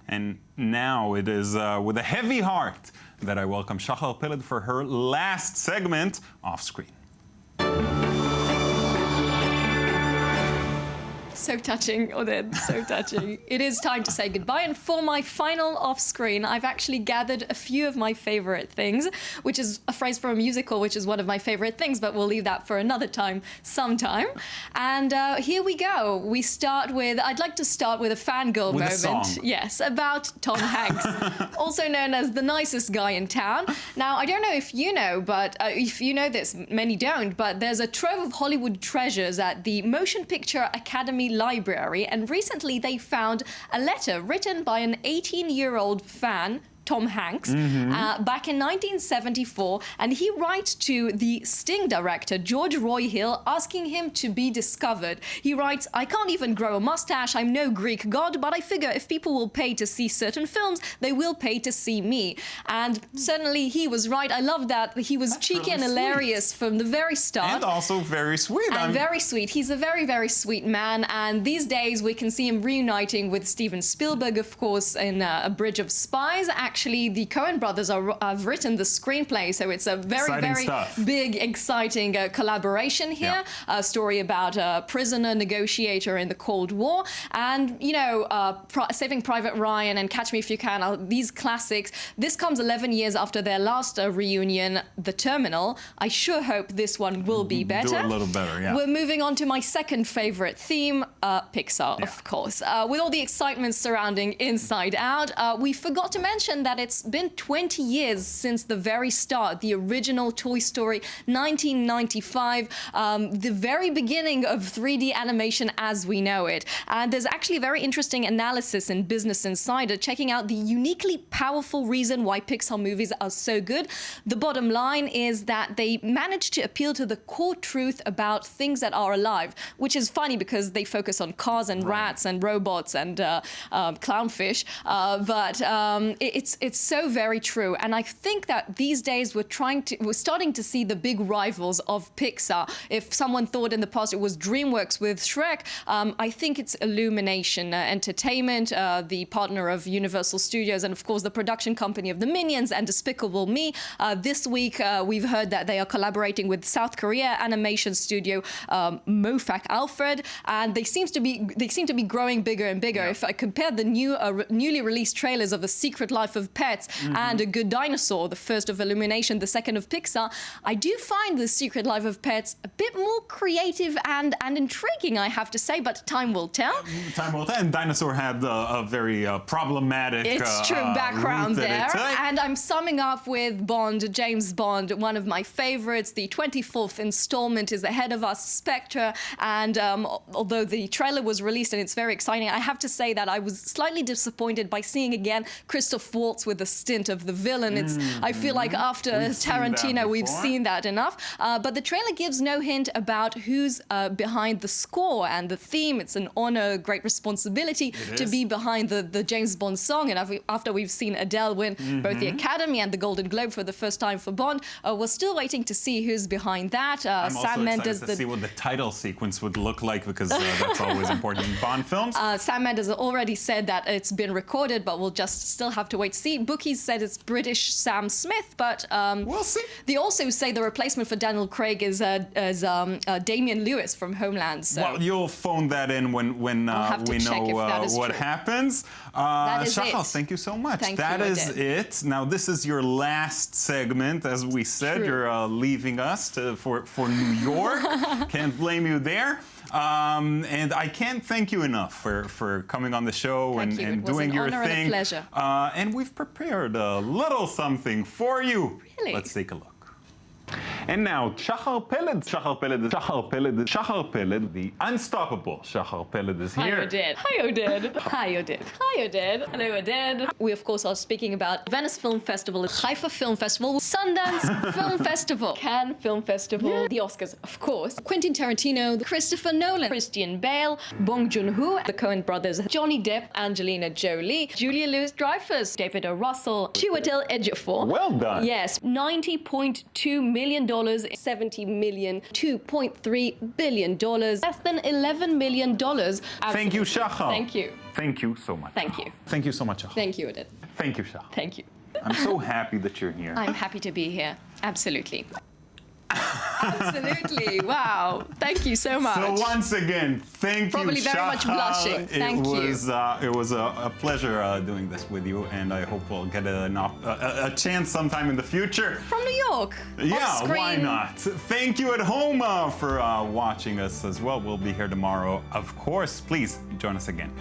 And now it is with a heavy heart that I welcome Shachar Peled for her last segment off screen. So touching, Oded, so touching. It is time to say goodbye, and for my final off-screen, I've actually gathered a few of my favorite things, which is a phrase from a musical, which is one of my favorite things, but we'll leave that for another time, sometime. And here we go. I'd like to start with a fangirl moment. A song. Yes, about Tom Hanks, also known as the nicest guy in town. Now, I don't know if you know, but if you know this, many don't, but there's a trove of Hollywood treasures at the Motion Picture Academy Library, and recently they found a letter written by an 18-year-old fan, Tom Hanks, back in 1974, and he writes to the Sting director, George Roy Hill, asking him to be discovered. He writes, "I can't even grow a mustache, I'm no Greek god, but I figure if people will pay to see certain films, they will pay to see me." And certainly he was right. I love that. He was cheeky and hilarious from the very start. And also very sweet. And very sweet. He's a very, very sweet man, and these days we can see him reuniting with Steven Spielberg, of course, in A Bridge of Spies. Actually, the Coen brothers have written the screenplay, so it's a very big, exciting collaboration here. A story about a prisoner negotiator in the Cold War, and you know, Saving Private Ryan and Catch Me If You Can, these classics. This comes 11 years after their last reunion, The Terminal. I sure hope this one will be better. Do a little better, yeah. We're moving on to my second favorite theme, Pixar, of course. With all the excitement surrounding Inside Out, we forgot to mention that it's been 20 years since the very start, the original Toy Story, 1995, the very beginning of 3D animation as we know it. And there's actually a very interesting analysis in Business Insider checking out the uniquely powerful reason why Pixar movies are so good. The bottom line is that they managed to appeal to the core truth about things that are alive, which is funny because they focus on cars and rats and robots and clownfish, but it's so very true. And I think that these days we're starting to see the big rivals of Pixar. If someone thought in the past it was DreamWorks with Shrek, I think it's Illumination Entertainment, the partner of Universal Studios, and of course the production company of the Minions and Despicable Me. This week we've heard that they are collaborating with South Korea animation studio Mofak Alfred, and they seem to be growing bigger and bigger. If I compare the newly released trailers of A Secret Life of Pets and A Good Dinosaur, the first of Illumination, the second of Pixar, I do find The Secret Life of Pets a bit more creative and intriguing, I have to say, but time will tell. Time will tell. And Dinosaur had a very problematic background there. And And I'm summing up with Bond, James Bond, one of my favorites. The 24th installment is ahead of us, Spectre, and although the trailer was released and it's very exciting, I have to say that I was slightly disappointed by seeing again Christoph Waltz with the stint of the villain. I feel like after Tarantino, we've seen that enough. But the trailer gives no hint about who's behind the score and the theme. It's an honor, a great responsibility to be behind the James Bond song. And after we've seen Adele win both the Academy and the Golden Globe for the first time for Bond, we're still waiting to see who's behind that. I'm Sam Mendes to see what the title sequence would look like, because that's always important in Bond films. Sam Mendes already said that it's been recorded, but we'll just still have to wait to see. Bookies said it's British Sam Smith, but we'll see. They also say the replacement for Daniel Craig is Damian Lewis from Homeland. So. Well, you'll phone that in when we know what happens. Shachar, thank you so much. That is it. Now, this is your last segment, as we said. You're leaving us for New York. Can't blame you there. And I can't thank you enough for coming on the show and doing your thing. And a pleasure. And we've prepared a little something for you. Really? Let's take a look. And now, Shachar Peled, the unstoppable Shachar Peled is here. Hi, Oded. Hi, Oded. Hi, Oded. Hi, Oded. Hello, Oded. We, of course, are speaking about Venice Film Festival, Haifa Film Festival, Sundance Film Festival, Cannes Film Festival, the Oscars, of course, Quentin Tarantino, Christopher Nolan, Christian Bale, Bong Joon-ho, the Coen brothers, Johnny Depp, Angelina Jolie, Julia Louis-Dreyfus, David O. Russell, Chiwetel Ejiofor. Well done. Yes, $90.2 million $70 million, $2.3 billion, less than $11 million. Thank you, Shachar. Thank you. Thank you so much. Thank you. Thank you so much, Shachar. Thank you, Odette. Thank you, Shachar. Thank you. I'm so happy that you're here. I'm happy to be here. Absolutely. Absolutely. Wow. Thank you so much. So once again, thank Probably you, very Shachar. much blushing. Thank you. It was a pleasure doing this with you, and I hope we'll get a chance sometime in the future. From New York. Yeah, why not? Thank you at home for watching us as well. We'll be here tomorrow. Of course, please join us again.